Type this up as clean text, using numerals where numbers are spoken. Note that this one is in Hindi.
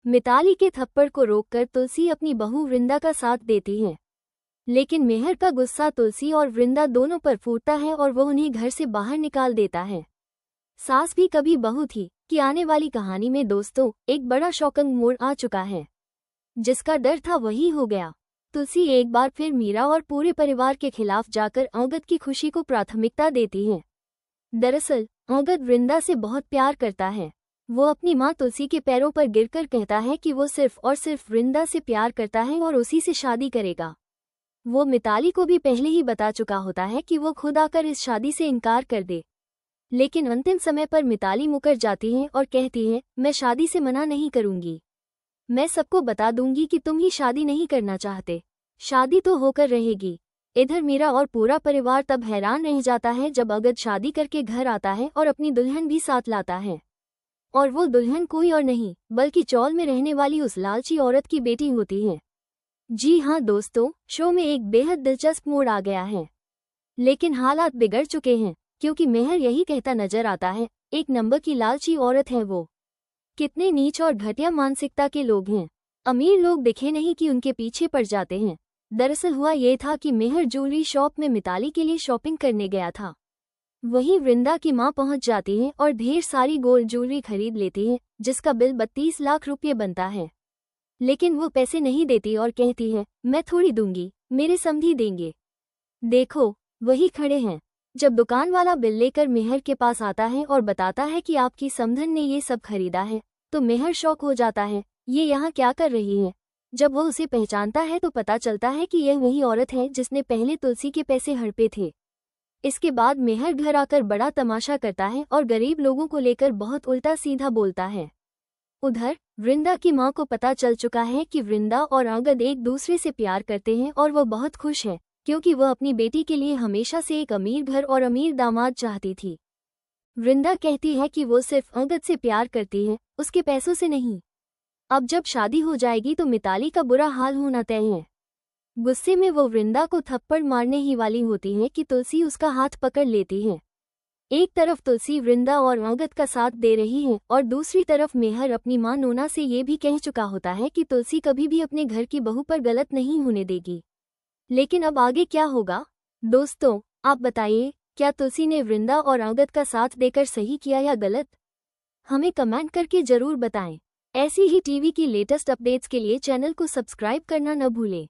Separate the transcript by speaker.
Speaker 1: मिताली के थप्पड़ को रोककर तुलसी अपनी बहू वृंदा का साथ देती है, लेकिन मेहर का गुस्सा तुलसी और वृंदा दोनों पर फूटता है और वो उन्हें घर से बाहर निकाल देता है। सास भी कभी बहू थी कि आने वाली कहानी में दोस्तों एक बड़ा शॉकिंग मोड़ आ चुका है। जिसका डर था वही हो गया। तुलसी एक बार फिर मीरा और पूरे परिवार के खिलाफ जाकर अंगद की खुशी को प्राथमिकता देती है। दरअसल अंगद वृंदा से बहुत प्यार करता है। वो अपनी मां तुलसी के पैरों पर गिरकर कहता है कि वो सिर्फ और सिर्फ वृंदा से प्यार करता है और उसी से शादी करेगा। वो मिताली को भी पहले ही बता चुका होता है कि वो खुद आकर इस शादी से इनकार कर दे, लेकिन अंतिम समय पर मिताली मुकर जाती है और कहती है, मैं शादी से मना नहीं करूंगी। मैं सबको बता दूंगी कि तुम ही शादी नहीं करना चाहते। शादी तो होकर रहेगी। इधर मीरा और पूरा परिवार तब हैरान रह जाता है जब अंगद शादी करके घर आता है और अपनी दुल्हन भी साथ लाता है। और वो दुल्हन कोई और नहीं बल्कि चौल में रहने वाली उस लालची औरत की बेटी होती है। जी हाँ दोस्तों, शो में एक बेहद दिलचस्प मोड़ आ गया है, लेकिन हालात बिगड़ चुके हैं क्योंकि मेहर यही कहता नजर आता है, एक नंबर की लालची औरत है वो। कितने नीच और घटिया मानसिकता के लोग हैं। अमीर लोग दिखे नहीं कि उनके पीछे पड़ जाते हैं। दरअसल हुआ ये था कि मेहर ज्वेलरी शॉप में मिताली के लिए शॉपिंग करने गया था। वहीं वृंदा की मां पहुंच जाती है और ढेर सारी गोल्ड ज्वेलरी खरीद लेती है, जिसका बिल 32 लाख रुपये बनता है। लेकिन वो पैसे नहीं देती और कहती है, मैं थोड़ी दूंगी, मेरे समधी देंगे। देखो वही खड़े हैं। जब दुकान वाला बिल लेकर मेहर के पास आता है और बताता है कि आपकी समधन ने ये सब खरीदा है, तो मेहर शॉक हो जाता है, ये यहाँ क्या कर रही है। जब वो उसे पहचानता है तो पता चलता है कि यह वही औरत है जिसने पहले तुलसी के पैसे हड़पे थे। इसके बाद मेहर घर आकर बड़ा तमाशा करता है और गरीब लोगों को लेकर बहुत उल्टा सीधा बोलता है। उधर वृंदा की मां को पता चल चुका है कि वृंदा और अंगद एक दूसरे से प्यार करते हैं और वो बहुत खुश है क्योंकि वह अपनी बेटी के लिए हमेशा से एक अमीर घर और अमीर दामाद चाहती थी। वृंदा कहती है कि वो सिर्फ अंगद से प्यार करती है, उसके पैसों से नहीं। अब जब शादी हो जाएगी तो मिताली का बुरा हाल होना तय है। गुस्से में वो वृंदा को थप्पड़ मारने ही वाली होती है कि तुलसी उसका हाथ पकड़ लेती है। एक तरफ तुलसी वृंदा और अंगद का साथ दे रही है और दूसरी तरफ मेहर अपनी मां नोना से ये भी कह चुका होता है कि तुलसी कभी भी अपने घर की बहू पर गलत नहीं होने देगी। लेकिन अब आगे क्या होगा दोस्तों, आप बताइए, क्या तुलसी ने वृंदा और अंगद का साथ देकर सही किया या गलत? हमें कमेंट करके जरूर बताएं। ऐसी ही टीवी की लेटेस्ट अपडेट्स के लिए चैनल को सब्सक्राइब करना न भूलें।